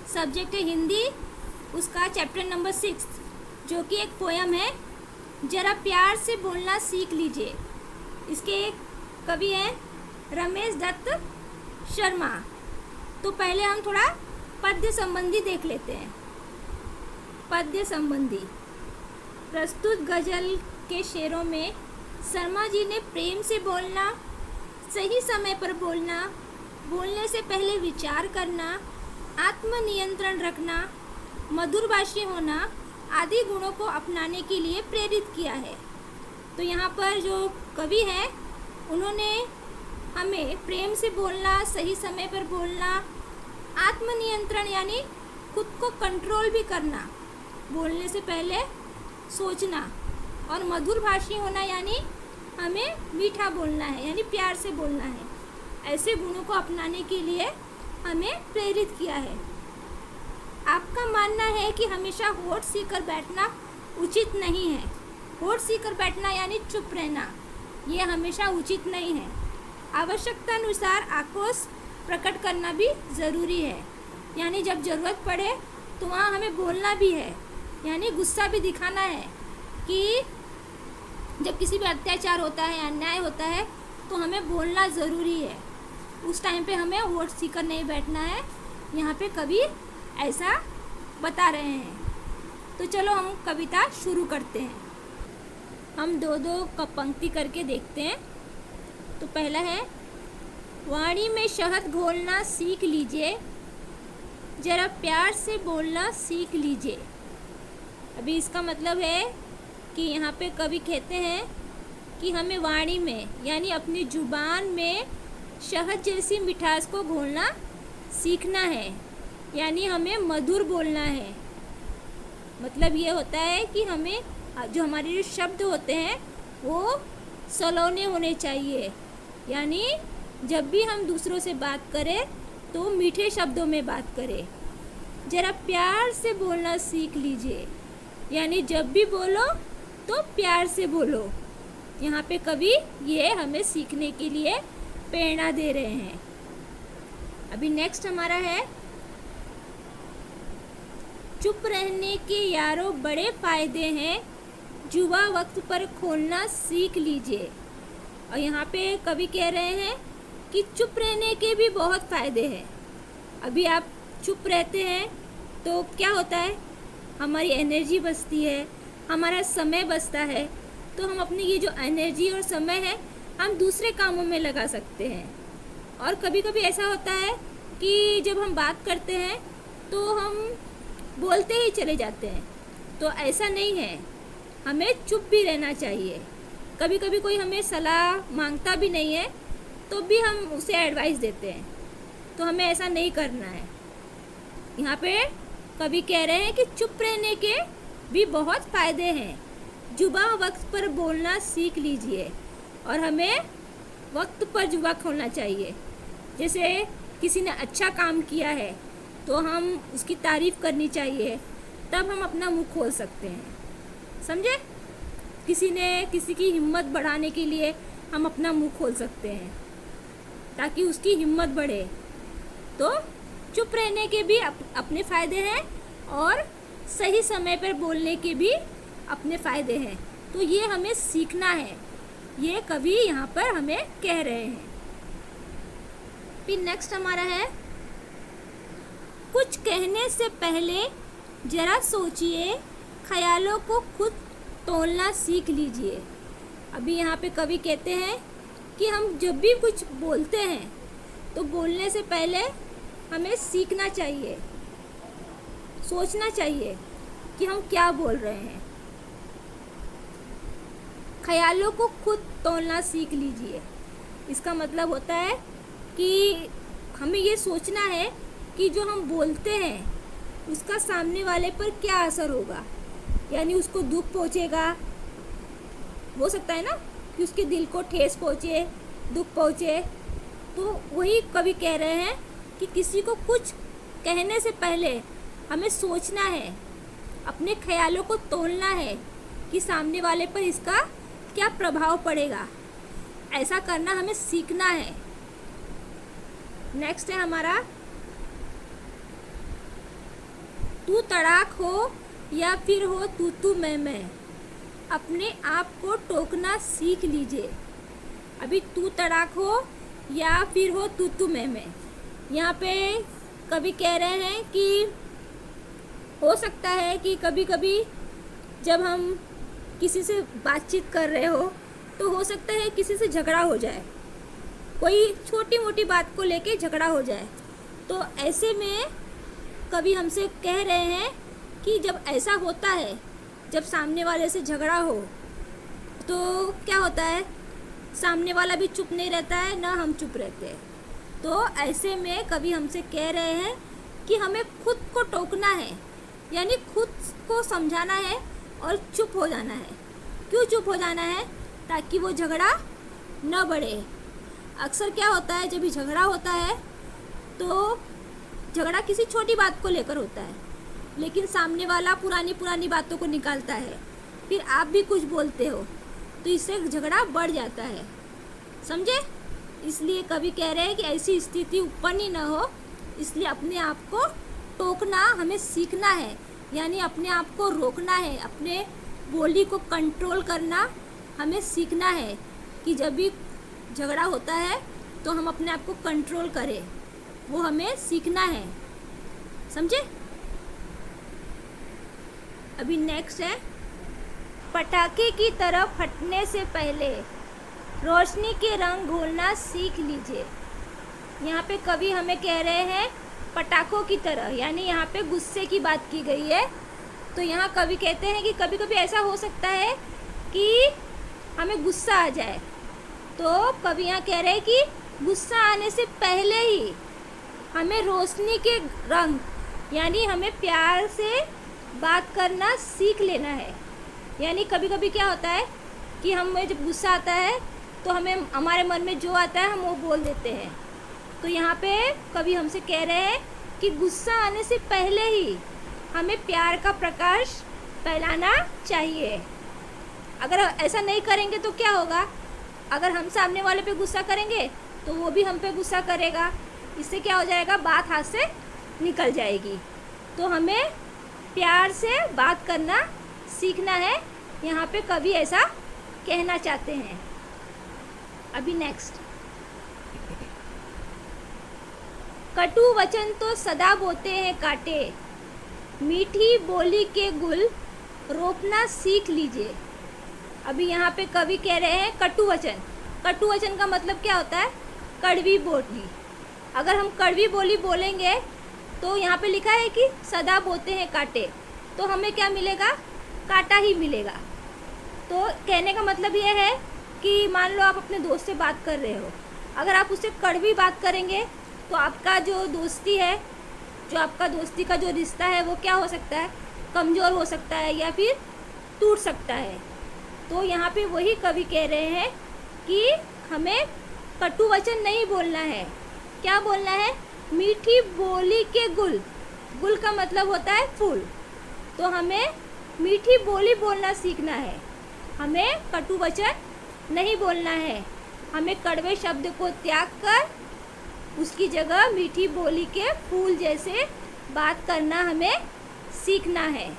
Subject है हिंदी, उसका chapter number 6 जो कि एक पोयम है, जरा प्यार से बोलना सीख लीजिए। इसके एक कवि हैं रमेश दत्त शर्मा। तो पहले हम थोड़ा पद्य संबंधी देख लेते हैं। पद्य संबंधी प्रस्तुत गजल के शेरों में शर्मा जी ने प्रेम से बोलना, सही समय पर बोलना, बोलने से पहले विचार करना, आत्मनियंत्रण रखना, मधुरभाषी होना आदि गुणों को अपनाने के लिए प्रेरित किया है। तो यहाँ पर जो कवि हैं उन्होंने हमें प्रेम से बोलना, सही समय पर बोलना, आत्मनियंत्रण यानी खुद को कंट्रोल भी करना, बोलने से पहले सोचना, और मधुरभाषी होना यानी हमें मीठा बोलना है, यानी प्यार से बोलना है। ऐसे गुणों को अपनाने के लिए हमें प्रेरित किया है। आपका मानना है कि हमेशा होठ सीकर बैठना उचित नहीं है। होठ सीकर बैठना यानी चुप रहना, ये हमेशा उचित नहीं है। आवश्यकता अनुसार आक्रोश प्रकट करना भी ज़रूरी है, यानी जब ज़रूरत पड़े तो वहाँ हमें बोलना भी है, यानी गुस्सा भी दिखाना है कि जब किसी भी अत्याचार होता है, अन्याय होता है, तो हमें बोलना ज़रूरी है। उस टाइम पे हमें होठ सीकर नहीं बैठना है। यहाँ पे कवि ऐसा बता रहे हैं। तो चलो हम कविता शुरू करते हैं। हम दो दो पंक्ति करके देखते हैं। तो पहला है, वाणी में शहद घोलना सीख लीजिए, जरा प्यार से बोलना सीख लीजिए। अभी इसका मतलब है कि यहाँ पे कवि कहते हैं कि हमें वाणी में यानी अपनी जुबान में शहद जैसी मिठास को घोलना सीखना है, यानी हमें मधुर बोलना है। मतलब ये होता है कि हमें जो हमारे जो शब्द होते हैं वो सलोने होने चाहिए, यानी जब भी हम दूसरों से बात करें तो मीठे शब्दों में बात करें। ज़रा प्यार से बोलना सीख लीजिए, यानी जब भी बोलो तो प्यार से बोलो। यहाँ पे कवि ये हमें सीखने के लिए प्रेरणा दे रहे हैं। अभी नेक्स्ट हमारा है, चुप रहने के यारों बड़े फ़ायदे हैं, जुबा वक्त पर खोलना सीख लीजिए। और यहाँ पे कवि कह रहे हैं कि चुप रहने के भी बहुत फ़ायदे हैं। अभी आप चुप रहते हैं तो क्या होता है, हमारी एनर्जी बचती है, हमारा समय बचता है। तो हम अपनी ये जो एनर्जी और समय है हम दूसरे कामों में लगा सकते हैं। और कभी कभी ऐसा होता है कि जब हम बात करते हैं तो हम बोलते ही चले जाते हैं, तो ऐसा नहीं है, हमें चुप भी रहना चाहिए। कभी कभी कोई हमें सलाह मांगता भी नहीं है तो भी हम उसे एडवाइस देते हैं, तो हमें ऐसा नहीं करना है। यहाँ पे कवि कह रहे हैं कि चुप रहने के भी बहुत फ़ायदे हैं, जुबा वक्त पर बोलना सीख लीजिए। और हमें वक्त पर जुबा खोलना चाहिए। जैसे किसी ने अच्छा काम किया है तो हम उसकी तारीफ़ करनी चाहिए, तब हम अपना मुंह खोल सकते हैं, समझे। किसी की हिम्मत बढ़ाने के लिए हम अपना मुंह खोल सकते हैं ताकि उसकी हिम्मत बढ़े। तो चुप रहने के भी अपने फ़ायदे हैं और सही समय पर बोलने के भी अपने फ़ायदे हैं। तो ये हमें सीखना है, ये कवि यहाँ पर हमें कह रहे हैं। फिर नेक्स्ट हमारा है, कुछ कहने से पहले ज़रा सोचिए, ख्यालों को खुद तोलना सीख लीजिए। अभी यहाँ पे कवि कहते हैं कि हम जब भी कुछ बोलते हैं तो बोलने से पहले हमें सीखना चाहिए, सोचना चाहिए कि हम क्या बोल रहे हैं। ख्यालों को खुद तोलना सीख लीजिए। इसका मतलब होता है कि हमें ये सोचना है कि जो हम बोलते हैं उसका सामने वाले पर क्या असर होगा, यानी उसको दुख पहुँचेगा, हो सकता है ना कि उसके दिल को ठेस पहुँचे, दुख पहुँचे। तो वही कवि कह रहे हैं कि किसी को कुछ कहने से पहले हमें सोचना है, अपने ख्यालों को तोलना है कि सामने वाले पर इसका क्या प्रभाव पड़ेगा। ऐसा करना हमें सीखना है। नेक्स्ट है हमारा, तू तड़ाक हो या फिर हो तू मैं, अपने आप को टोकना सीख लीजिए। अभी तू तड़ाक हो या फिर हो तू मैं। यहाँ पे कभी कह रहे हैं कि हो सकता है कि कभी कभी जब हम किसी से बातचीत कर रहे हो तो हो सकता है किसी से झगड़ा हो जाए, कोई छोटी मोटी बात को लेके झगड़ा हो जाए। तो ऐसे में कभी हमसे कह रहे हैं कि जब ऐसा होता है, जब सामने वाले से झगड़ा हो तो क्या होता है, सामने वाला भी चुप नहीं रहता है, ना हम चुप रहते हैं। तो ऐसे में कभी हमसे कह रहे हैं कि हमें खुद को टोकना है, यानी खुद को समझाना है और चुप हो जाना है। क्यों चुप हो जाना है? ताकि वो झगड़ा न बढ़े। अक्सर क्या होता है, जब भी झगड़ा होता है तो झगड़ा किसी छोटी बात को लेकर होता है, लेकिन सामने वाला पुरानी बातों को निकालता है, फिर आप भी कुछ बोलते हो तो इससे झगड़ा बढ़ जाता है, समझे? इसलिए कभी कह रहे हैं कि ऐसी स्थिति उत्पन्न ही न हो, इसलिए अपने आप को टोकना हमें सीखना है, यानी अपने आप को रोकना है, अपने बोली को कंट्रोल करना हमें सीखना है कि जब भी झगड़ा होता है तो हम अपने आप को कंट्रोल करें, वो हमें सीखना है, समझे? अभी नेक्स्ट है, पटाखे की तरह फटने से पहले रोशनी के रंग घोलना सीख लीजिए। यहाँ पे कवि हमें कह रहे हैं पटाखों की तरह, यानी यहाँ पे गुस्से की बात की गई है। तो यहाँ कवि कहते हैं कि कभी कभी ऐसा हो सकता है कि हमें गुस्सा आ जाए, तो कवि यहाँ कह रहे हैं कि गुस्सा आने से पहले ही हमें रोशनी के रंग, यानी हमें प्यार से बात करना सीख लेना है। यानी कभी कभी क्या होता है कि हमें जब गुस्सा आता है तो हमें हमारे मन में जो आता है हम वो बोल देते हैं। तो यहाँ पे कभी हमसे कह रहे हैं कि गुस्सा आने से पहले ही हमें प्यार का प्रकाश फैलाना चाहिए। अगर ऐसा नहीं करेंगे तो क्या होगा, अगर हम सामने वाले पे गुस्सा करेंगे तो वो भी हम पे गुस्सा करेगा, इससे क्या हो जाएगा, बात हाथ से निकल जाएगी। तो हमें प्यार से बात करना सीखना है, यहाँ पे कवि ऐसा कहना चाहते हैं। अभी नेक्स्ट, कटु वचन तो सदा बोते हैं काटे, मीठी बोली के गुल रोपना सीख लीजिए। अभी यहाँ पे कवि कह रहे हैं कटु वचन। कटु वचन का मतलब क्या होता है, कड़वी बोली। अगर हम कड़वी बोली बोलेंगे तो यहाँ पे लिखा है कि सदा बोते हैं काटे, तो हमें क्या मिलेगा, काटा ही मिलेगा। तो कहने का मतलब ये है कि मान लो आप अपने दोस्त से बात कर रहे हो, अगर आप उससे कड़वी बात करेंगे तो आपका जो दोस्ती है, जो आपका दोस्ती का जो रिश्ता है वो क्या हो सकता है, कमज़ोर हो सकता है या फिर टूट सकता है। तो यहाँ पे वही कवि कह रहे हैं कि हमें कटु वचन नहीं बोलना है, क्या बोलना है, मीठी बोली के गुल। गुल का मतलब होता है फूल। तो हमें मीठी बोली बोलना सीखना है, हमें कटु वचन नहीं बोलना है। हमें कड़वे शब्द को त्याग कर उसकी जगह मीठी बोली के फूल जैसे बात करना हमें सीखना है।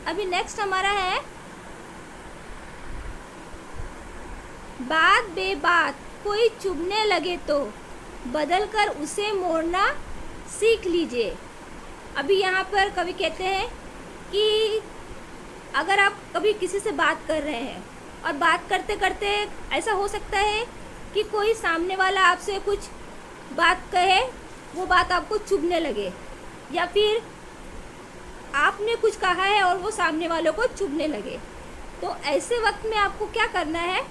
अभी नेक्स्ट हमारा है, बात बेबात कोई चुभने लगे तो बदल कर उसे मोड़ना सीख लीजिए। अभी यहाँ पर कवि कहते हैं कि अगर आप कभी किसी से बात कर रहे हैं और बात करते करते ऐसा हो सकता है कि कोई सामने वाला आपसे कुछ बात कहे, वो बात आपको चुभने लगे, या फिर आपने कुछ कहा है और वो सामने वालों को चुभने लगे। तो ऐसे वक्त में आपको क्या करना है,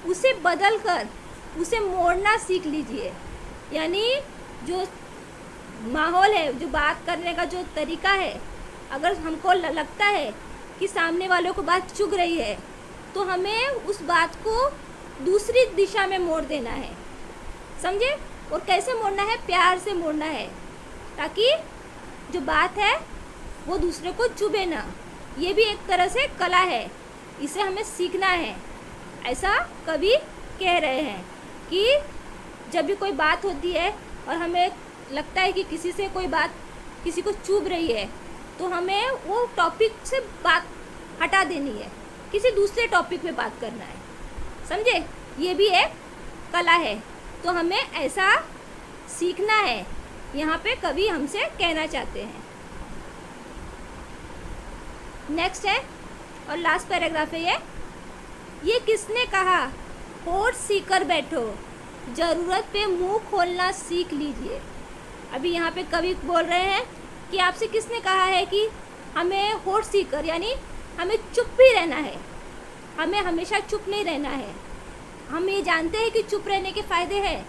उसे बदल कर उसे मोड़ना सीख लीजिए। यानी जो माहौल है, जो बात करने का जो तरीका है, अगर हमको लगता है कि सामने वालों को बात चुभ रही है तो हमें उस बात को दूसरी दिशा में मोड़ देना है, समझे? और कैसे मोड़ना है, प्यार से मोड़ना है, ताकि जो बात है वो दूसरे को चुभे ना। ये भी एक तरह से कला है, इसे हमें सीखना है। ऐसा कवि कह रहे हैं कि जब भी कोई बात होती है और हमें लगता है कि किसी से कोई बात किसी को चुभ रही है तो हमें वो टॉपिक से बात हटा देनी है, किसी दूसरे टॉपिक पे बात करना है, समझे? ये भी एक कला है। तो हमें ऐसा सीखना है, यहाँ पे कवि हमसे कहना चाहते हैं। नेक्स्ट है और लास्ट पैराग्राफ है ये किसने कहा होठ सीकर बैठो, ज़रूरत पे मुंह खोलना सीख लीजिए। अभी यहाँ पे कवि बोल रहे हैं कि आपसे किसने कहा है कि हमें होठ सीकर यानी हमें चुप भी रहना है, हमें हमेशा चुप नहीं रहना है। हम ये जानते हैं कि चुप रहने के फ़ायदे हैं,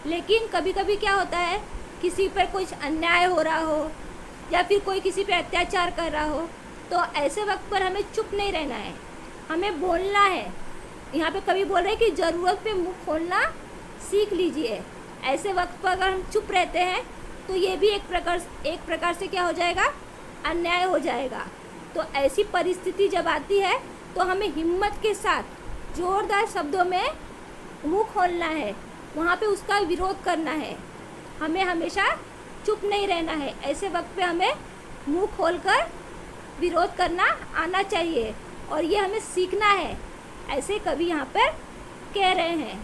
लेकिन कभी कभी क्या होता है, किसी पर कुछ अन्याय हो रहा हो या फिर कोई किसी पे अत्याचार कर रहा हो, तो ऐसे वक्त पर हमें चुप नहीं रहना है, हमें बोलना है। यहाँ पे कवि बोल रहे हैं कि ज़रूरत पे मुंह खोलना सीख लीजिए। ऐसे वक्त पर अगर हम चुप रहते हैं तो ये भी एक प्रकार से क्या हो जाएगा, अन्याय हो जाएगा। तो ऐसी परिस्थिति जब आती है तो हमें हिम्मत के साथ जोरदार शब्दों में मुंह खोलना है, वहाँ पे उसका विरोध करना है। हमें हमेशा चुप नहीं रहना है, ऐसे वक्त पे हमें मुंह खोलकर विरोध करना आना चाहिए और ये हमें सीखना है, ऐसे कवि यहाँ पर कह रहे हैं।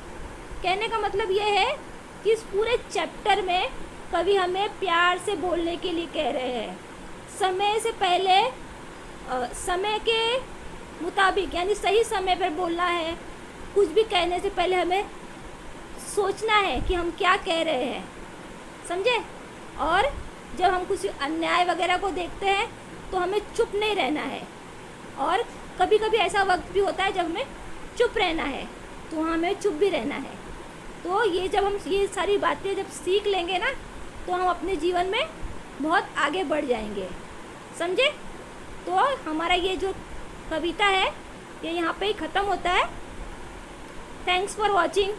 कहने का मतलब ये है कि इस पूरे चैप्टर में कवि हमें प्यार से बोलने के लिए कह रहे हैं। समय से पहले समय के मुताबिक यानी सही समय पर बोलना है। कुछ भी कहने से पहले हमें सोचना है कि हम क्या कह रहे हैं, समझे? और जब हम कुछ अन्याय वगैरह को देखते हैं तो हमें चुप नहीं रहना है। और कभी कभी ऐसा वक्त भी होता है जब हमें चुप रहना है, तो हमें चुप भी रहना है। तो ये जब हम ये सारी बातें जब सीख लेंगे ना, तो हम अपने जीवन में बहुत आगे बढ़ जाएंगे, समझे? तो हमारा ये जो कविता है ये यहाँ पे ही ख़त्म होता है। Thanks for watching.